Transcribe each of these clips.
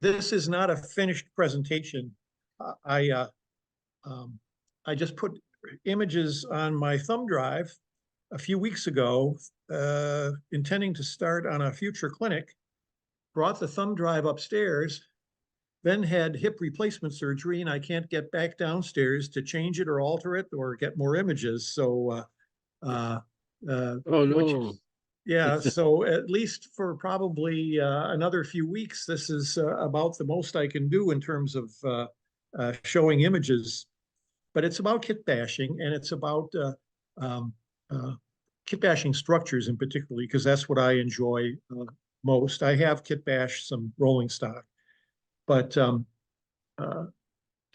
This is not a finished presentation. Uh, I uh, um, I just put images on my thumb drive a few weeks ago, intending to start on a future clinic. Brought the thumb drive upstairs, then had hip replacement surgery, and I can't get back downstairs to change it or alter it or get more images. Uh, Oh which no. is, yeah, so at least for probably another few weeks, this is about the most I can do in terms of showing images. But it's about kit bashing, and it's about um, uh, kit bashing structures in particular, because that's what I enjoy most. I have kit bashed some rolling stock, but uh,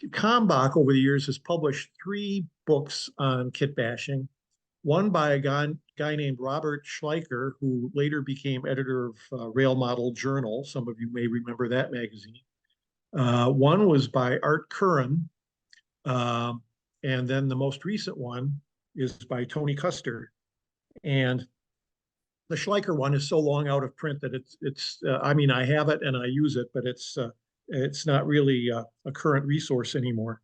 Kalmbach over the years has published 3 books on kit bashing. One by a guy named Robert Schleicher, who later became editor of Rail Model Journal. Some of you may remember that magazine. One was by Art Curran, um, and then the most recent one is by Tony Custer. And the Schleicher one is so long out of print that I mean, I have it and I use it, but it's not really a current resource anymore.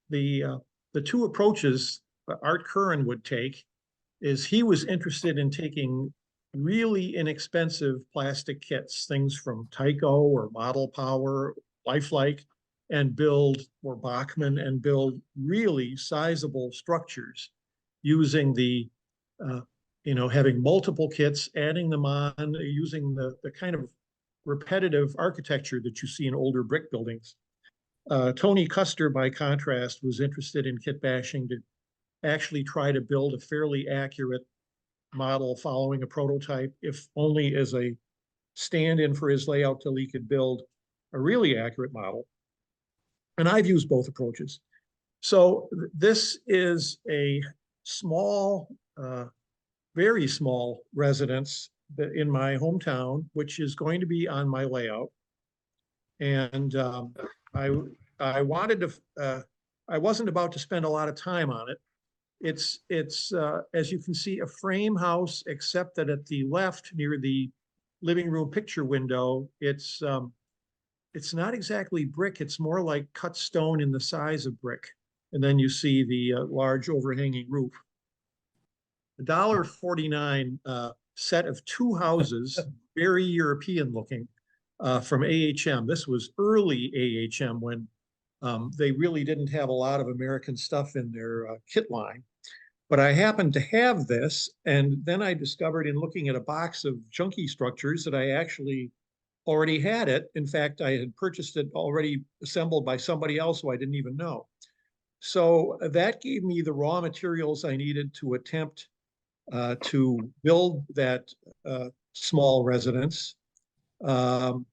The uh, the two approaches Art Curran would take is he was interested in taking really inexpensive plastic kits, things from Tyco or Model Power, Lifelike, and build, or Bachmann, and build really sizable structures using uh, having multiple kits, adding them on, using the kind of repetitive architecture that you see in older brick buildings. Tony Custer, by contrast, was interested in kit bashing to actually try to build a fairly accurate model following a prototype, if only as a stand-in for his layout till he could build a really accurate model. And I've used both approaches. So this is a small, very small residence in my hometown, which is going to be on my layout. And I I wanted to, I wasn't about to spend a lot of time on it. It's as you can see, a frame house, except that at the left near the living room picture window, it's not exactly brick. It's more like cut stone in the size of brick. And then you see the large overhanging roof. $1.49 set of 2 houses, very European looking, from AHM. This was early AHM when they really didn't have a lot of American stuff in their kit line. But I happened to have this, and then I discovered in looking at a box of junky structures that I actually already had it. In fact, I had purchased it already assembled by somebody else who I didn't even know. So that gave me the raw materials I needed to attempt to build that small residence. Um,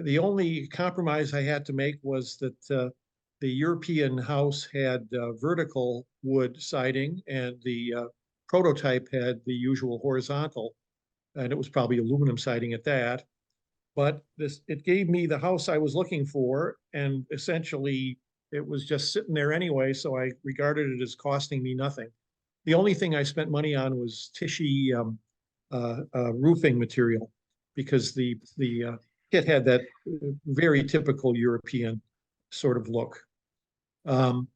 the only compromise I had to make was that the European house had vertical wood siding, and the prototype had the usual horizontal, and it was probably aluminum siding at that. But it gave me the house I was looking for, and essentially it was just sitting there anyway, so I regarded it as costing me nothing. The only thing I spent money on was Tichy roofing material, because the kit had that very typical European sort of look. Um,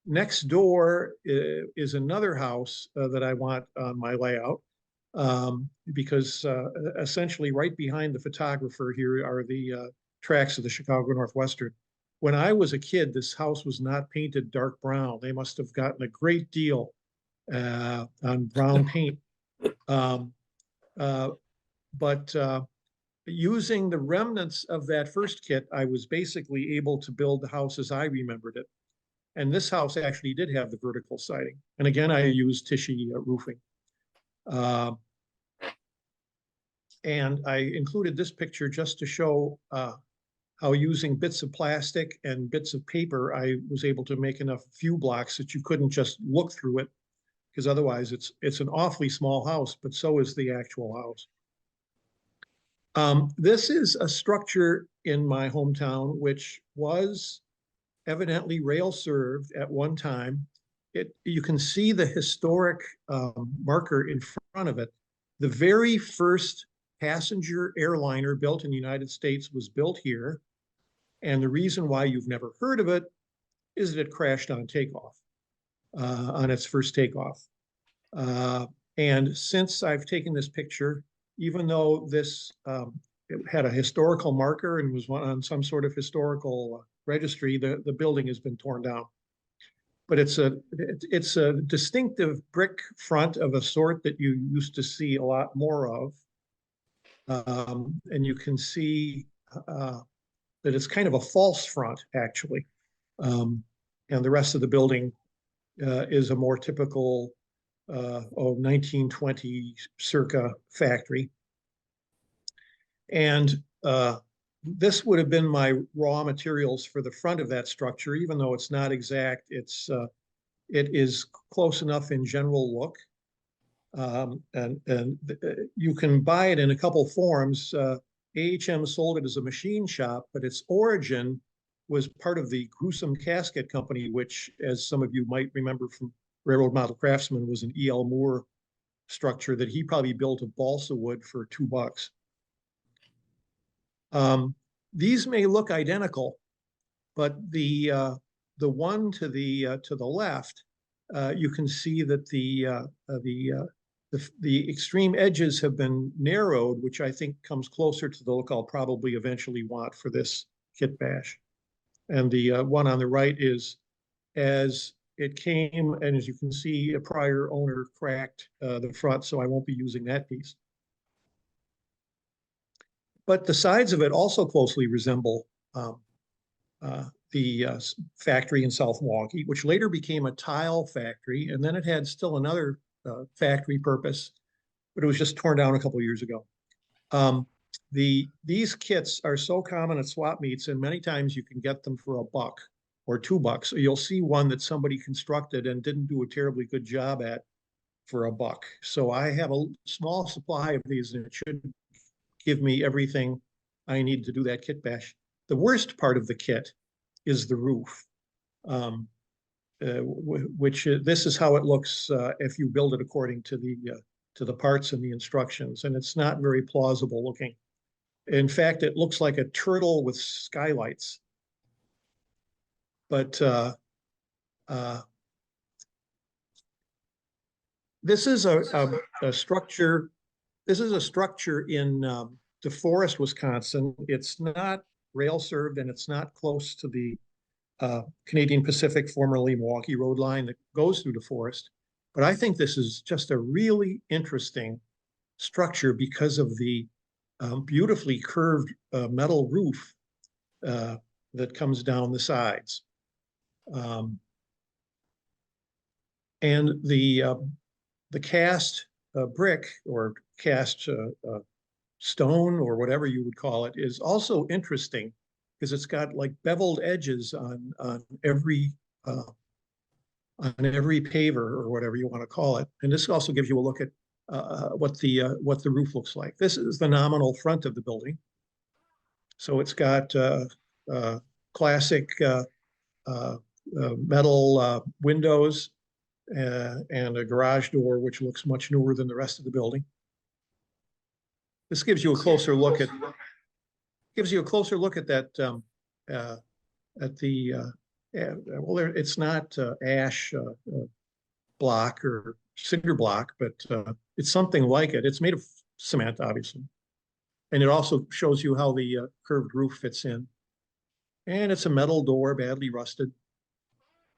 Next door is another house that I want on my layout, because essentially right behind the photographer here are the tracks of the Chicago Northwestern. When I was a kid, this house was not painted dark brown. They must have gotten a great deal on brown paint. Um, uh, but using the remnants of that first kit, I was basically able to build the house as I remembered it. And this house actually did have the vertical siding. And again, I used Tichy roofing. Uh, and I included this picture just to show how using bits of plastic and bits of paper, I was able to make enough view blocks that you couldn't just look through it, because otherwise it's an awfully small house, but so is the actual house. This is a structure in my hometown, which was evidently rail served at one time. You can see the historic marker in front of it. The very first passenger airliner built in the United States was built here. And the reason why you've never heard of it is that it crashed on takeoff, on its first takeoff. And since I've taken this picture, even though this it had a historical marker and was on some sort of historical registry, the building has been torn down. But it's a distinctive brick front of a sort that you used to see a lot more of. And you can see that it's kind of a false front, actually. And the rest of the building is a more typical 1920 circa factory. And this would have been my raw materials for the front of that structure, even though it's not exact. It is close enough in general look. And you can buy it in a couple forms. AHM sold it as a machine shop, but its origin was part of the Gruesome Casket Company, which, as some of you might remember from Railroad Model Craftsman, was an E.L. Moore structure that he probably built of balsa wood for $2. These may look identical, but the one to the left, you can see that the extreme edges have been narrowed, which I think comes closer to the look I'll probably eventually want for this kit bash. And the one on the right is as it came, and as you can see, a prior owner cracked the front, so I won't be using that piece. But the sides of it also closely resemble the factory in South Milwaukee, which later became a tile factory, and then it had still another factory purpose, but it was just torn down a couple of years ago. These kits are so common at swap meets, and many times you can get them for $1 or $2. You'll see one that somebody constructed and didn't do a terribly good job at for $1. So I have a small supply of these, and it should give me everything I need to do that kit bash. The worst part of the kit is the roof, which this is how it looks if you build it according to the parts and the instructions, and it's not very plausible looking. In fact, it looks like a turtle with skylights. But this is a structure. This is a structure in DeForest, Wisconsin. It's not rail served, and it's not close to the Canadian Pacific, formerly Milwaukee Road line that goes through DeForest. But I think this is just a really interesting structure because of the beautifully curved metal roof that comes down the sides. And the cast brick or cast stone or whatever you would call it is also interesting because it's got like beveled edges on every paver or whatever you want to call it. And this also gives you a look at what the roof looks like. This is the nominal front of the building. So it's got classic metal windows and a garage door, which looks much newer than the rest of the building. This gives you a closer look at that well, it's not ash block or cinder block, but it's something like it. It's made of cement, obviously, and it also shows you how the curved roof fits in. And it's a metal door, badly rusted.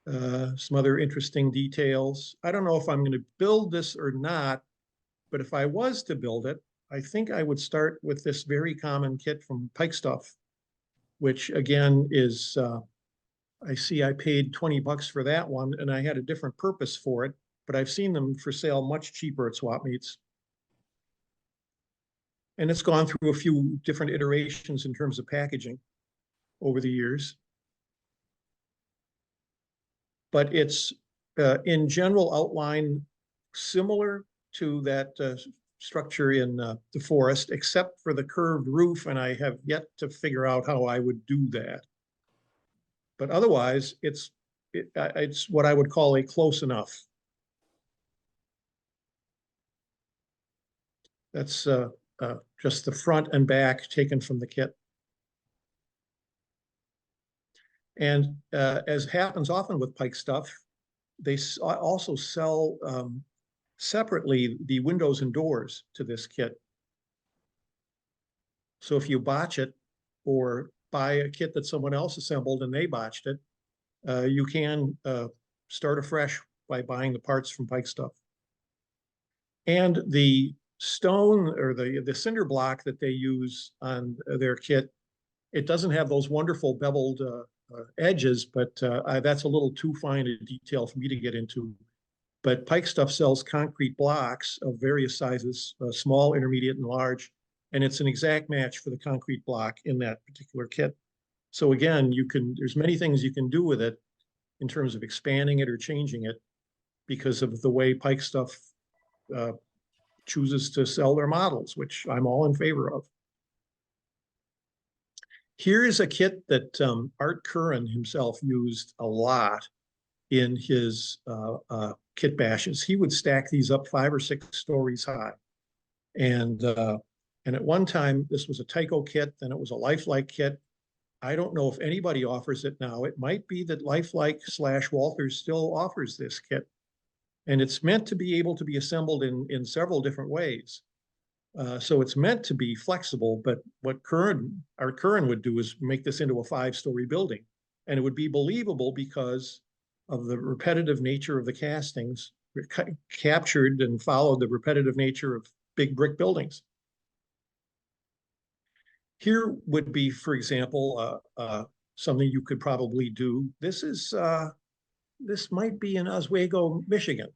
Some other interesting details. I don't know if I'm going to build this or not, but if I was to build it, I think I would start with this very common kit from Pike Stuff, which again is, I see I paid $20 for that one, and I had a different purpose for it, but I've seen them for sale much cheaper at swap meets. And it's gone through a few different iterations in terms of packaging over the years. But it's in general outline similar to that structure in DeForest, except for the curved roof, and I have yet to figure out how I would do that. But otherwise, it's what I would call a close enough. That's just the front and back taken from the kit. And as happens often with Pike stuff, they also sell separately the windows and doors to this kit. So if you botch it or buy a kit that someone else assembled and they botched it, you can start afresh by buying the parts from Pike stuff. And the stone or the cinder block that they use on their kit, it doesn't have those wonderful beveled edges, but that's a little too fine a detail for me to get into. But Pike stuff sells concrete blocks of various sizes, small, intermediate, and large, and it's an exact match for the concrete block in that particular kit. So again, there's many things you can do with it in terms of expanding it or changing it because of the way Pike stuff chooses to sell their models, which I'm all in favor of. Here is a kit that Art Curran himself used a lot in his kit bashes. He would stack these up 5 or 6 stories high. And at one time, this was a Tyco kit, then it was a Lifelike kit. I don't know if anybody offers it now. It might be that Lifelike/Walters still offers this kit. And it's meant to be able to be assembled in several different ways. So it's meant to be flexible, but what Art Curran would do is make this into a 5-story building. And it would be believable because of the repetitive nature of the castings, captured and followed the repetitive nature of big brick buildings. Here would be, for example, something you could probably do. This might be in Oswego, Michigan.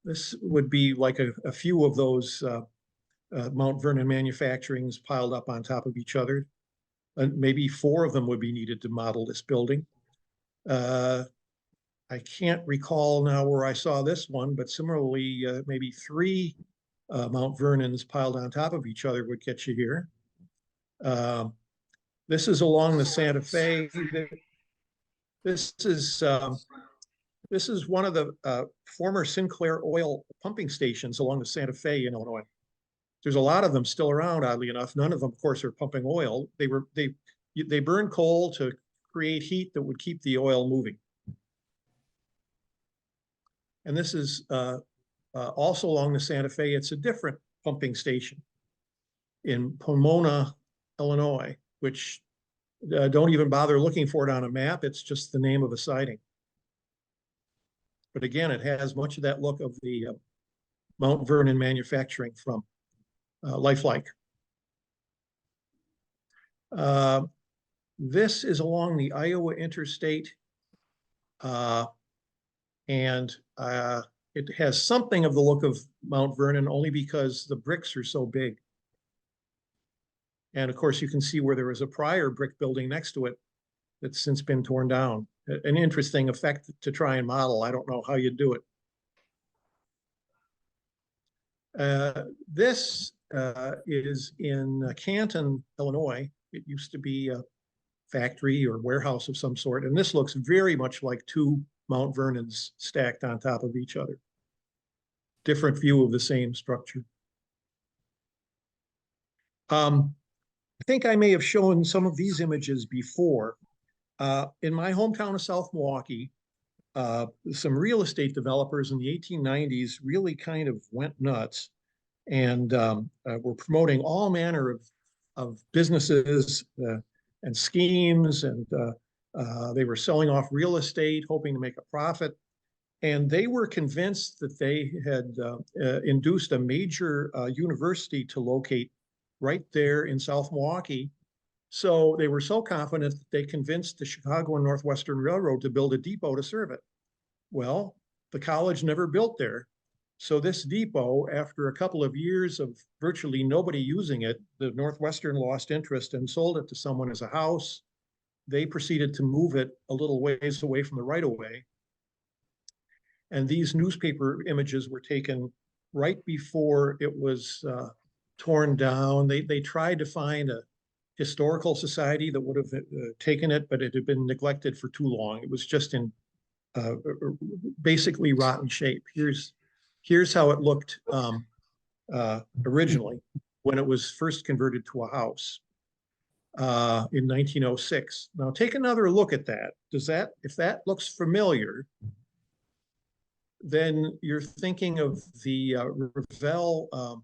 This would be like a few of those Mount Vernon manufacturings piled up on top of each other. And maybe 4 of them would be needed to model this building. I can't recall now where I saw this one, but similarly, maybe 3 Mount Vernons piled on top of each other would get you here. This is along the Santa Fe. This is one of the former Sinclair oil pumping stations along the Santa Fe in Illinois. There's a lot of them still around, oddly enough. None of them, of course, are pumping oil. They burn coal to create heat that would keep the oil moving. And this is also along the Santa Fe. It's a different pumping station in Pomona, Illinois, which don't even bother looking for it on a map. It's just the name of a siding. But again, it has much of that look of the Mount Vernon manufacturing from Lifelike. This is along the Iowa interstate, and it has something of the look of Mount Vernon only because the bricks are so big. And of course, you can see where there was a prior brick building next to it that's since been torn down. An interesting effect to try and model. I don't know how you do it. This is in Canton, Illinois. It used to be a factory or warehouse of some sort. And this looks very much like 2 Mount Vernons stacked on top of each other. Different view of the same structure. I think I may have shown some of these images before. In my hometown of South Milwaukee, some real estate developers in the 1890s really kind of went nuts and were promoting all manner of businesses and schemes, and they were selling off real estate, hoping to make a profit. And they were convinced that they had induced a major university to locate right there in South Milwaukee. So they were so confident that they convinced the Chicago and Northwestern Railroad to build a depot to serve it. Well, the college never built there. So this depot, after a couple of years of virtually nobody using it, the Northwestern lost interest and sold it to someone as a house. They proceeded to move it a little ways away from the right-of-way. And these newspaper images were taken right before it was torn down. They tried to find a historical society that would have taken it, but it had been neglected for too long. It was just in basically rotten shape. Here's how it looked originally when it was first converted to a house. in 1906. Now take another look at that. If that looks familiar, then you're thinking of the Revell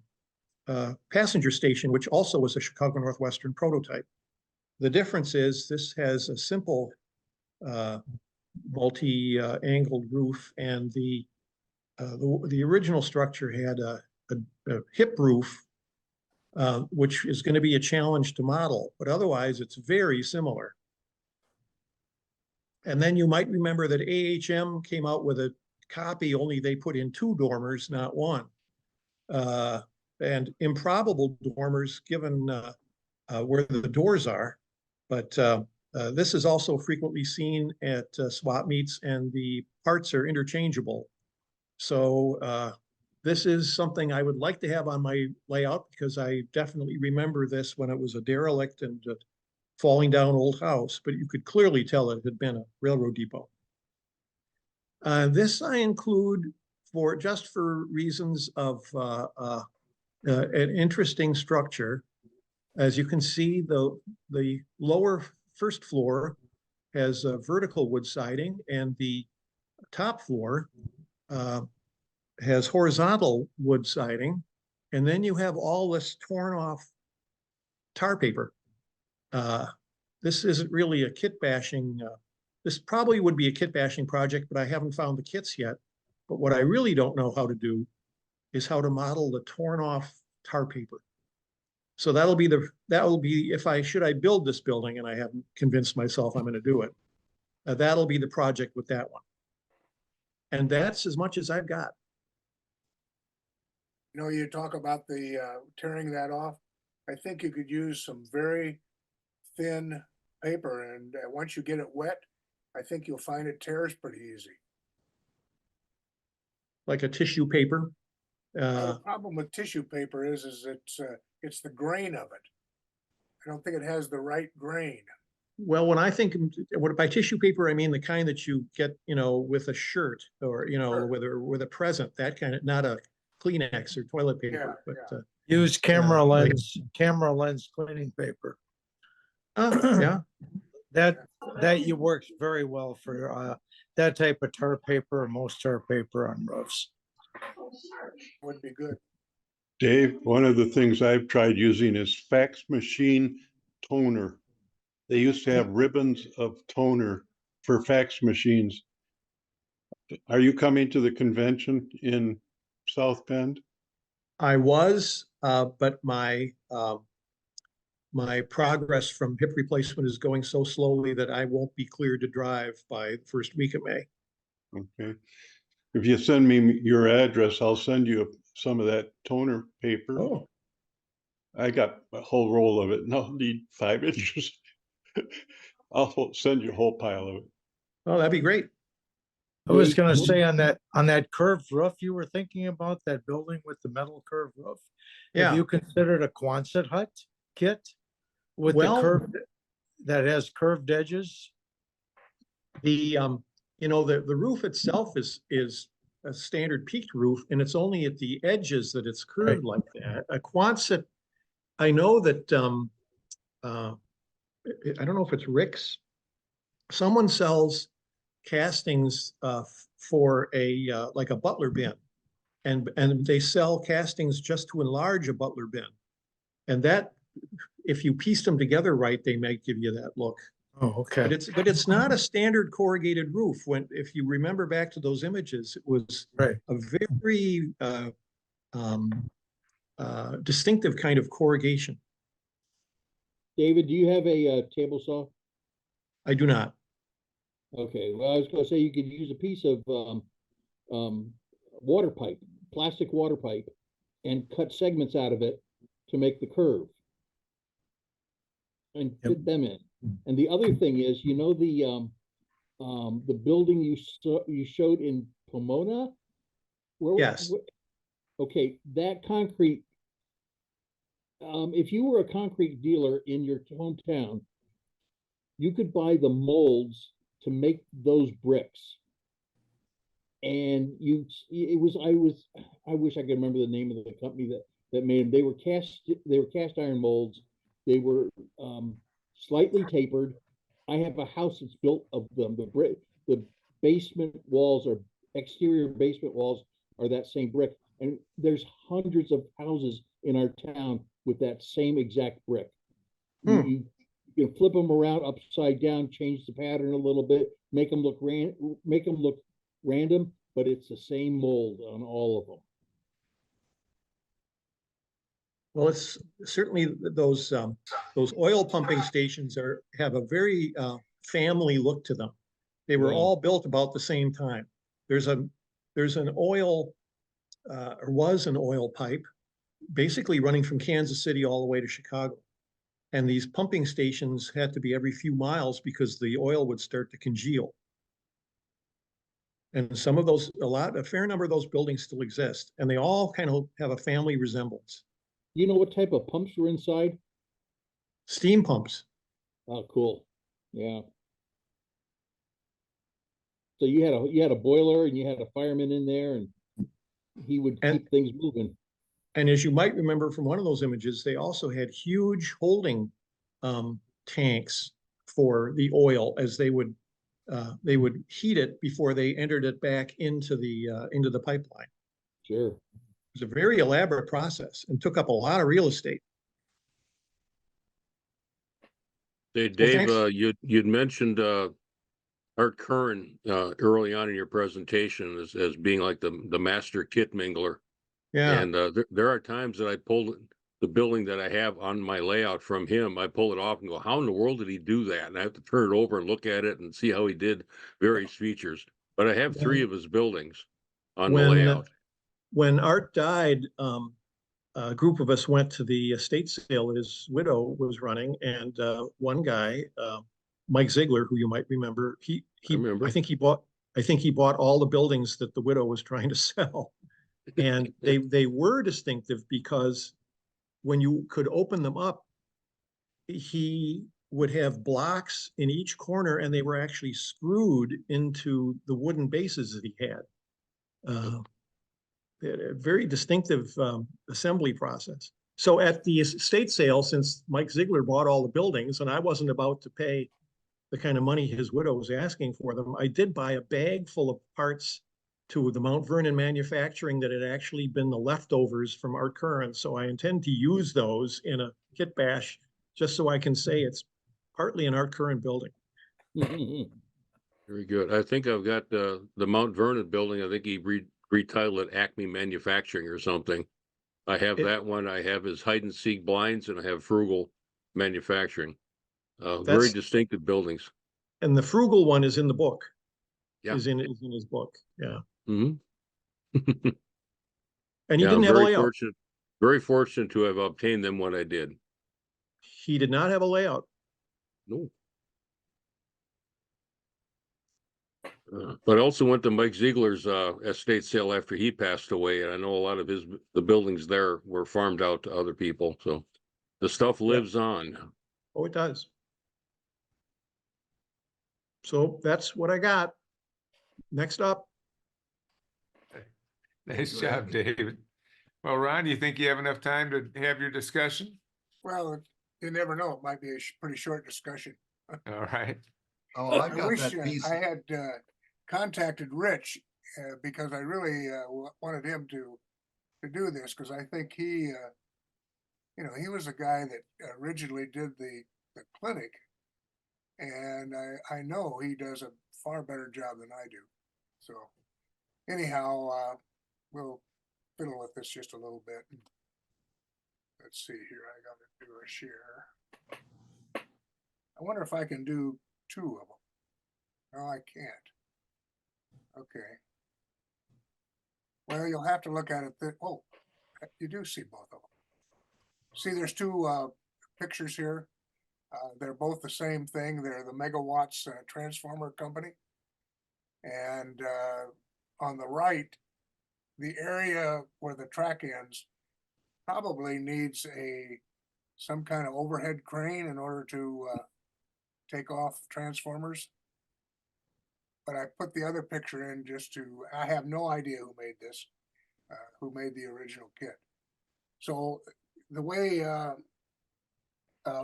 passenger station, which also was a Chicago Northwestern prototype. The difference is this has a simple multi-angled roof, and the original structure had a hip roof, which is going to be a challenge to model, but otherwise it's very similar. And then you might remember that AHM came out with a copy, only they put in 2 dormers, not 1. And improbable dormers given where the doors are. But this is also frequently seen at swap meets, and the parts are interchangeable. So this is something I would like to have on my layout, because I definitely remember this when it was a derelict and falling down old house, but you could clearly tell it had been a railroad depot. This I include just for reasons of an interesting structure. As you can see, the lower first floor has a vertical wood siding, and the top floor has horizontal wood siding. And then you have all this torn off tar paper. This isn't really a kit bashing. This probably would be a kit bashing project, but I haven't found the kits yet. But what I really don't know how to do is how to model the torn off tar paper. So that'll be if I build this building, and I haven't convinced myself I'm going to do it. That'll be the project with that one. And that's as much as I've got. You know, you talk about the tearing that off. I think you could use some very thin paper, and once you get it wet, I think you'll find it tears pretty easy. Like a tissue paper. The problem with tissue paper is it's the grain of it. I don't think it has the right grain. Well, when I think by tissue paper, I mean the kind that you get, with a shirt, or Sure. with a present, that kind of, not a Kleenex or toilet paper. Yeah, but Use camera lens cleaning paper. Yeah. That works very well for that type of tar paper, and most tar paper on roofs. would be good. Dave, one of the things I've tried using is fax machine toner. They used to have ribbons of toner for fax machines. Are you coming to the convention in South Bend? I was, but my progress from hip replacement is going so slowly that I won't be cleared to drive by the first week of May. Okay. If you send me your address, I'll send you some of that toner paper. Oh, I got a whole roll of it, and I'll need 5 inches. I'll send you a whole pile of it. oh, that'd be great. I was going to say, on that curved roof you were thinking about, that building with the metal curved roof. Yeah. Have you considered a Quonset hut kit with that has curved edges? The the roof itself is a standard peaked roof, and it's only at the edges that it's curved like that. A Quonset, I know that I don't know if it's Rick's. Someone sells castings for like a butler bin, and they sell castings just to enlarge a butler bin, and that, if you pieced them together right, they might give you that look. Oh, okay. But it's not a standard corrugated roof. If you remember back to those images, it was Right. a very distinctive kind of corrugation. David, do you have a table saw? I do not. Okay, well, I was gonna say you could use a piece of water pipe, plastic water pipe, and cut segments out of it to make the curve and fit them in. And the other thing is, the building you showed in Pomona? Yes. Okay, that concrete, if you were a concrete dealer in your hometown, you could buy the molds to make those bricks. And I wish I could remember the name of the company that made them. They were cast iron molds. They were slightly tapered. I have a house that's built of them. The basement walls are exterior basement walls are that same brick. And there's hundreds of houses in our town with that same exact brick. You, Hmm. you can flip them around upside down, change the pattern a little bit, make them look random, but it's the same mold on all of them. Well, it's certainly those oil pumping stations have a very family look to them. They were Yeah. all built about the same time. There's an oil or was an oil pipe basically running from Kansas City all the way to Chicago. And these pumping stations had to be every few miles because the oil would start to congeal. And some of those, a fair number of those buildings still exist, and they all kind of have a family resemblance. You know what type of pumps were inside? Steam pumps. Oh, cool. Yeah. So you had a boiler and you had a fireman in there and he would And keep things moving. And as you might remember from one of those images, they also had huge holding tanks for the oil as they would heat it before they entered it back into the pipeline. Sure. It was a very elaborate process and took up a lot of real estate. Hey, Well, Dave, thanks. you'd mentioned Art Curran early on in your presentation as being like the master kit mingler. Yeah. And there are times that I pull the building that I have on my layout from him. I pull it off and go, how in the world did he do that? And I have to turn it over and look at it and see how he did various features. But I have 3 of his buildings on the layout. When Art died, a group of us went to the estate sale that his widow was running, and one guy, Mike Ziegler, who you might remember, I remember. I think he bought all the buildings that the widow was trying to sell. And they were distinctive because when you could open them up, he would have blocks in each corner, and they were actually screwed into the wooden bases that he had. A very distinctive assembly process. So at the estate sale, since Mike Ziegler bought all the buildings and I wasn't about to pay the kind of money his widow was asking for them, I did buy a bag full of parts to the Mount Vernon manufacturing that had actually been the leftovers from Art Curran. So I intend to use those in a kit bash just so I can say it's partly an Art Curran building. Very good. I think I've got the Mount Vernon building. I think he retitled it Acme Manufacturing or something. I have that one. I have his hide and seek blinds, and I have Frugal Manufacturing. Very distinctive buildings. And the Frugal one is in the book. Yeah. Is in his book. Yeah. Mm-hmm. And he Yeah, didn't have a layout. Very fortunate to have obtained them when I did. He did not have a layout. No. But I also went to Mike Ziegler's estate sale after he passed away, and I know a lot of the buildings there were farmed out to other people. So the stuff lives on. Oh, it does. So that's what I got. Next up. Nice job, David. Well, Ron, do you think you have enough time to have your discussion? Well, you never know. It might be a pretty short discussion. All right. Oh, I've I got wish that piece. I had contacted Rich because I really wanted him to do this because I think he was a guy that originally did the clinic, and I know he does a far better job than I do. So anyhow, we'll fiddle with this just a little bit. Let's see here. I got to do a share. I wonder if I can do 2 of them. No, I can't. Okay. Well, you'll have to look at it. Oh, you do see both of them. See, there's 2 pictures here. They're both the same thing. They're the megawatts transformer company. And on the right, the area where the track ends probably needs some kind of overhead crane in order to take off transformers. But I put the other picture in I have no idea who made this, who made the original kit. So the way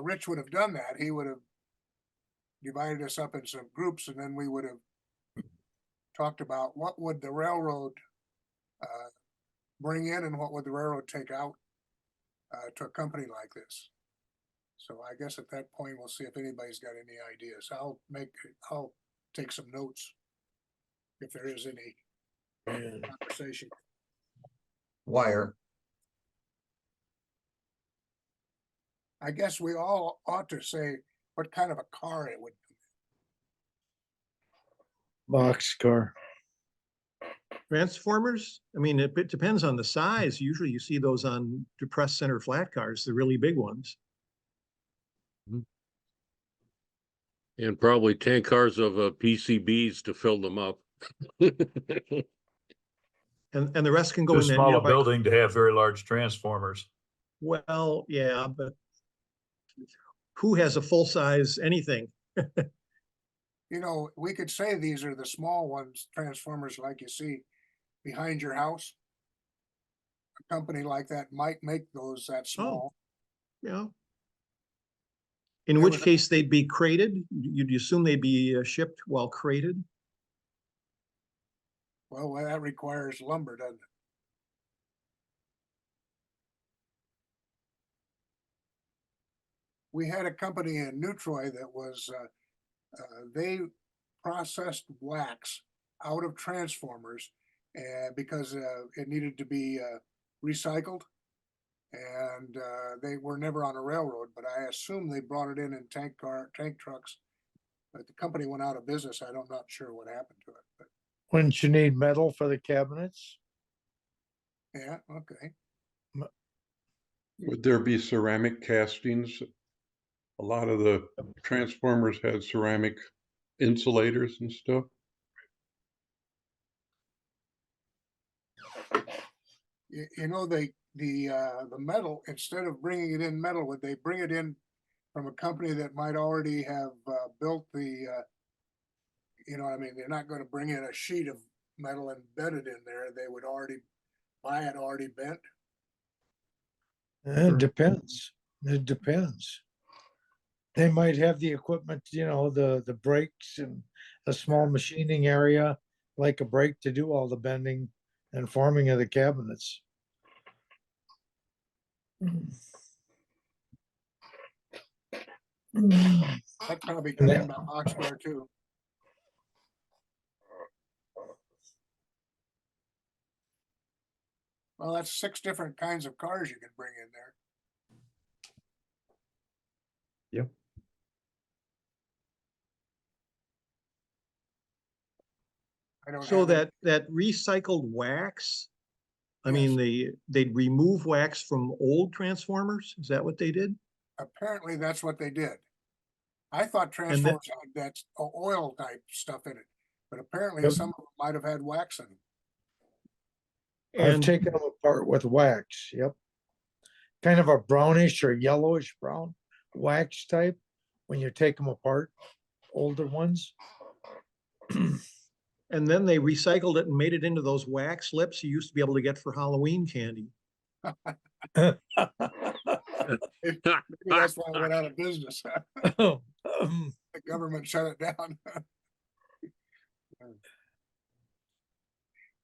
Rich would have done that, he would have divided us up in some groups, and then we would have talked about what would the railroad bring in and what would the railroad take out to a company like this. So I guess at that point, we'll see if anybody's got any ideas. I'll take some notes if there is any conversation. Wire. I guess we all ought to say what kind of a car it would be. Boxcar. Transformers, I mean, it depends on the size. Usually you see those on depressed center flat cars, the really big ones. And probably 10 cars of PCBs to fill them up. And the rest can go Too in that small a nearby. building to have very large transformers. Well, yeah, but who has a full size anything? You know, we could say these are the small ones, transformers like you see behind your house. A company like that might make those that small. Yeah. In There which was a- case they'd be crated? You'd assume they'd be shipped while crated? Well, that requires lumber, doesn't it? We had a company in New Troy that was, they processed wax out of transformers because it needed to be recycled. And they were never on a railroad, but I assume they brought it in tank trucks. But the company went out of business. I'm not sure what happened to it, but Wouldn't you need metal for the cabinets? yeah, okay. Would there be ceramic castings? A lot of the transformers had ceramic insulators and stuff. You know, the metal, instead of bringing it in metal, would they bring it in from a company that might already have built the, you know, I mean, they're not going to bring in a sheet of metal and bed it in there. They would already buy it already bent. It depends. It depends. They might have the equipment, you know, the brakes and a small machining area, like a brake to do all the bending and forming of the cabinets. That probably come in by boxcar too. Well, that's 6 different kinds of cars you can bring in there. Yep. I don't So have it. that recycled wax, I Yes. mean, they'd remove wax from old transformers? Is that what they did? Apparently that's what they did. I thought transformers had that oil type stuff in it, but apparently Yep. some of them might have had wax in them. I've And taken them apart with wax, yep. Kind of a brownish or yellowish brown wax type when you take them apart, older ones. and then they recycled it and made it into those wax lips you used to be able to get for Halloween candy. Maybe that's why it went out of business. The government shut it down.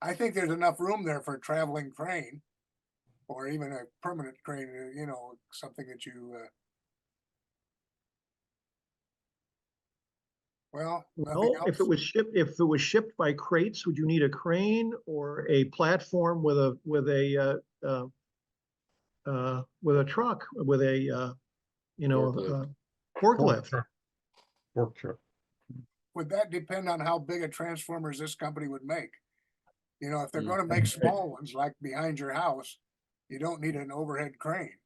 I think there's enough room there for a traveling crane or even a permanent crane, you know, something that you, well, nothing Well, else. if it was shipped by crates, would you need a crane or a platform with a truck, with a forklift? Forklift. Would that depend on how big a transformers this company would make? You know, if they're Mm. gonna make small ones like behind your house, you don't need an overhead crane.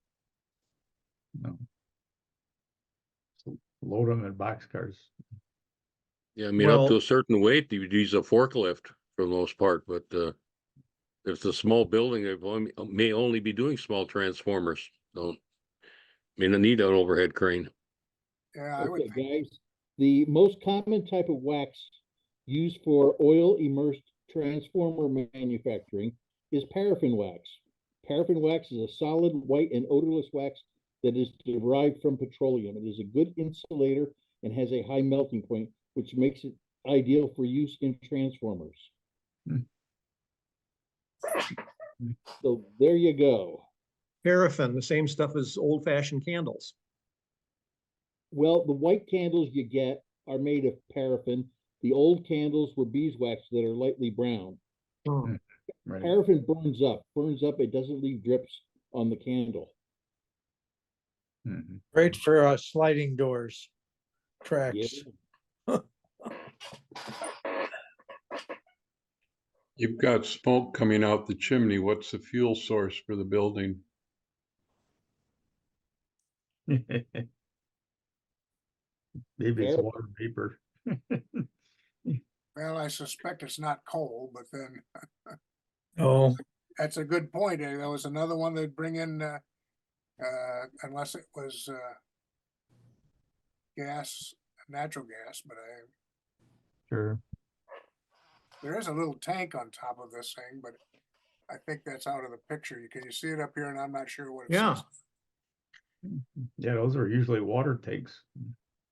No. Load them in boxcars. Yeah, I mean, up to Well- a certain weight, you'd use a forklift for the most part, but if it's a small building, may only be doing small transformers. So, may not need an overhead crane. Yeah, I would Okay, think, guys, the most common type of wax used for oil immersed transformer manufacturing is paraffin wax. Paraffin wax is a solid, white, and odorless wax that is derived from petroleum. It is a good insulator and has a high melting point, which makes it ideal for use in transformers. Hmm. So there you go. Paraffin, the same stuff as old fashioned candles. Well, the white candles you get are made of paraffin. The old candles were beeswax that are lightly brown. Hmm. Right. Paraffin burns up, it doesn't leave drips on the candle. Mhm. Great for sliding doors, Yeah. tracks. You've got smoke coming out the chimney. What's the fuel source for the building? Maybe it's Air- water vapor. Well, I suspect it's not coal, but then Oh, that's a good point. There was another one they'd bring in, unless it was, gas, natural gas, but Sure. there is a little tank on top of this thing, but I think that's out of the picture. Can you see it up here? And I'm not sure what it Yeah. says. Yeah, those are usually water tanks.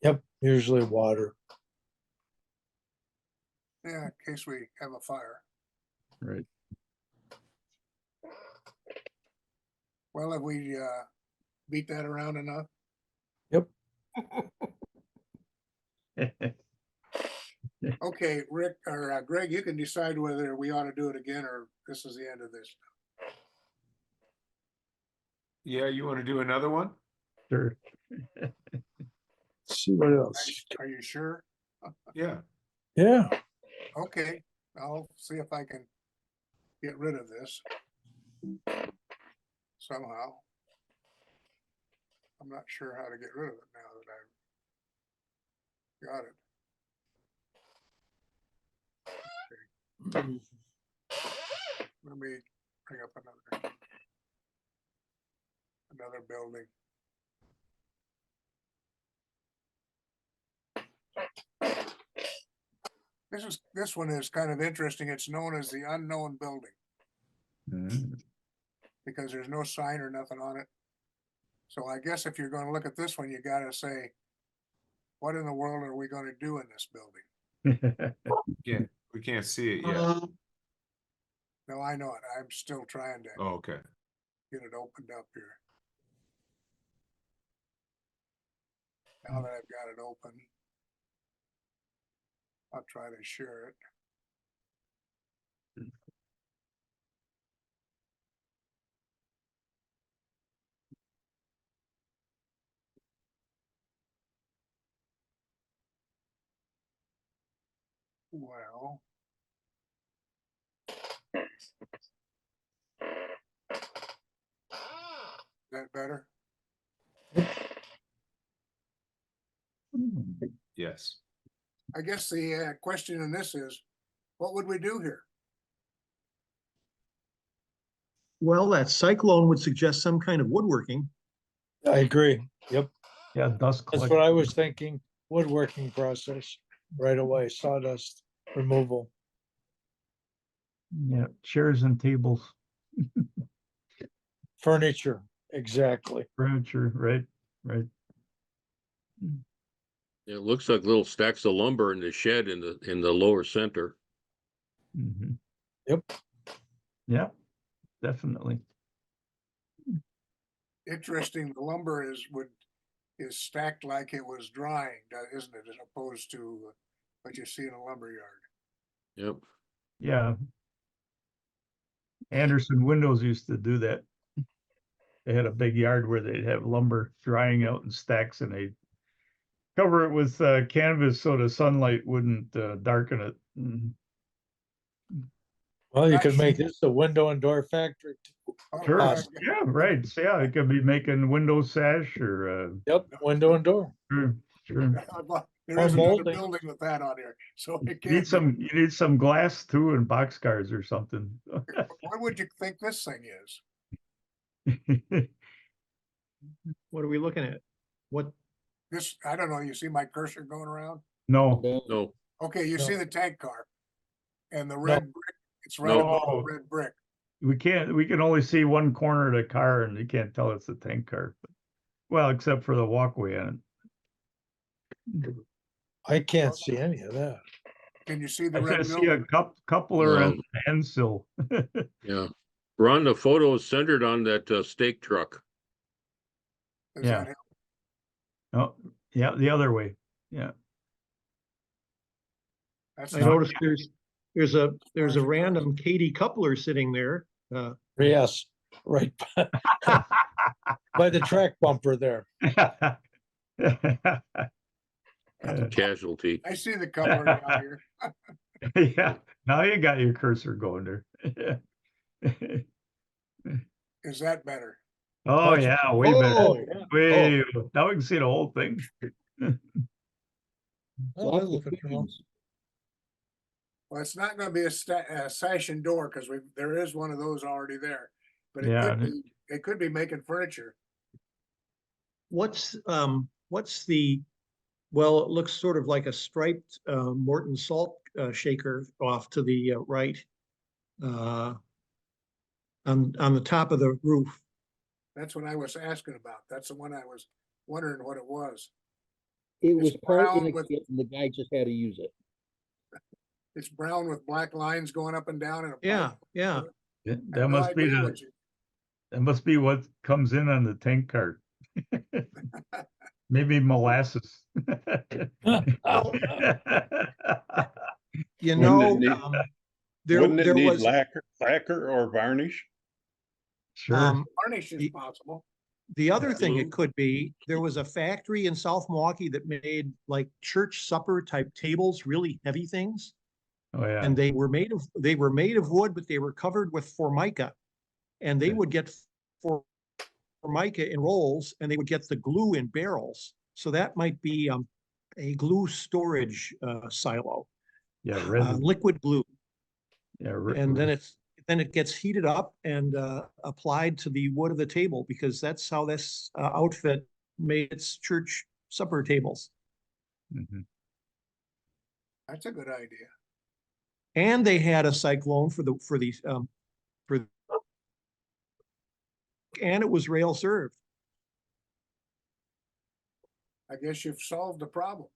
yep, usually water. Yeah, in case we have a fire. Right. Well, have we, beat that around enough? Okay, Rick, or Greg, you can decide whether we ought to do it again or this is the end of this. Yeah, you want to do another one? Sure. See what else? Are you sure? Yeah. Yeah, Okay, I'll see if I can get rid of this somehow. I'm not sure how to get rid of it now that I've got it. Let me bring up another building. This one is kind of interesting. It's known as the unknown building Mhm. because there's no sign or nothing on it. So I guess if you're gonna look at this one, you gotta say, what in the world are we gonna do in this building? Yeah, we can't see it yet. No, I know it. I'm still trying to Oh, okay. get it opened up here. Now that I've got it open, I'll try to share it. Well. Is that better? Yes. I guess the question in this is, what would we do here? Well, that cyclone would suggest some kind of woodworking. I agree. Yep, Yeah, dust that's collection. what I was thinking. Woodworking process right away, sawdust removal. Yeah, chairs and tables, Furniture, exactly. furniture, right, right. It looks like little stacks of lumber in the shed in the lower center. Mhm. Yep. Yeah, definitely. Interesting, the lumber is stacked like it was drying, isn't it, as opposed to what you see in a lumber yard. Yep. Yeah. Anderson Windows used to do that. They had a big yard where they'd have lumber drying out in stacks and they'd cover it with canvas so the sunlight wouldn't darken it. Mhm. Well, you Not could make sure. this a window and door factory. Oh, Sure. yeah, Yeah, right. So, yeah, it could be making window sash or Yep, window and door. sure, sure. there Or is another molding. building with that on here, so it You can't be. you need some glass too and boxcars or something. What would you think this thing is? What are we looking at? What? This, I don't know, you see my cursor going around? No, No, Okay, you No. see the tank car and the red brick, it's right No. above the No. red brick. we can only see one corner of the car and you can't tell it's a tank car. Well, except for the walkway on it. I can't see any of that. Can you see the I red just see a building? coupler and No. and sill. Yeah. Ron, the photo is centered on that stake truck. Does Yeah. that help? Oh, yeah, the other way. Yeah. That's I the- noticed there's a random Katie Coupler sitting there. Yes, right by the track bumper there. Casualty. I see the coupler down here. Yeah, now you got your cursor going there. Is that better? Oh, That's- yeah, way better. Oh, yeah. Way, now we can see the whole thing. Oh, Lots I of look at it all. fittings. Well, it's not gonna be a sash and door, because there is one of those already there. But Yeah, it could be making furniture. What's the, well, it looks sort of like a striped Morton salt shaker off to the right. On the top of the roof. That's what I was asking about. That's the one I was wondering what it was. It It's was part in brown a with- kit and the guy just had to use it. It's brown with black lines going up and down. And a Yeah, pipe. yeah. I have that no must be idea the, what you- that must be what comes in on the tank cart. Maybe molasses. You Wouldn't know, it need- there Wouldn't it need was, lacquer or varnish? Sure. Varnish is the- possible. the other thing Glue. it could be, there was a factory in South Milwaukee that made like church supper type tables, really heavy things. Oh, yeah. And they were made of wood, but they were covered with formica. And they Okay. would get formica in rolls and they would get the glue in barrels. So that might be a glue storage silo, Yeah, resin. liquid glue. Yeah. And then it gets heated up and applied to the wood of the table, because that's how this outfit made its church supper tables. Mhm. That's a good idea. And they had a cyclone and it was rail served. I guess you've solved the problem.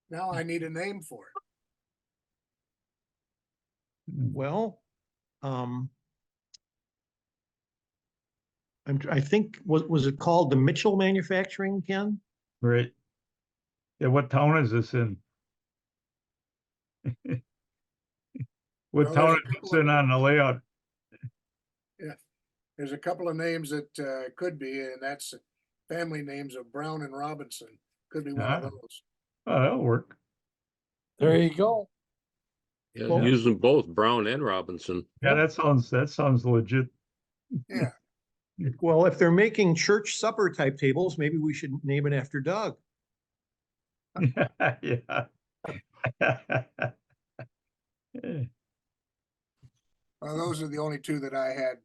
Now I need a name for it. Well, I think, was it called the Mitchell Manufacturing, Ken? Right. Yeah, what town is this in? What Well, town there's a is this couple of- in on the layout? There's a couple of names that could be, and that's family names of Brown and Robinson. Could be one of Ah. those. Oh, that'll work. There you go. Yeah, Well- use them both, Brown and Robinson. Yeah, that sounds legit. Yeah, Well, if they're making church supper type tables, maybe we should name it after Doug. Yeah. well, those are the only two that I had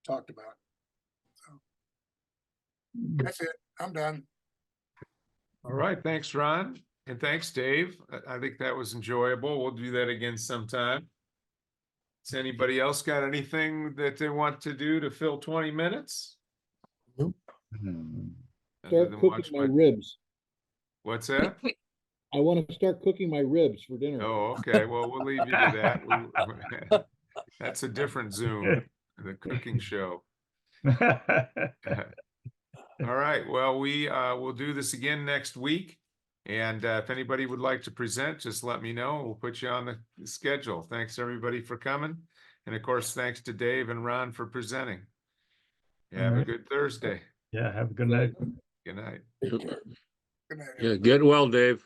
talked about. So that's it. I'm done. All right, thanks, Ron, and thanks, Dave. I think that was enjoyable. We'll do that again sometime. Has anybody else got anything that they want to do to fill 20 minutes? Other Start than cooking watch my ribs. What's that? I want to start cooking my ribs for dinner. Oh, okay, well, we'll leave you to that. That's a different Zoom, the cooking show. All right, well, we will do this again next week. And if anybody would like to present, just let me know. We'll put you on the schedule. Thanks, everybody, for coming. And of course, thanks to Dave and Ron for presenting. Have a Alright. good Thursday. Yeah, have a good night. Good night. Good night. Yeah, get well, Dave.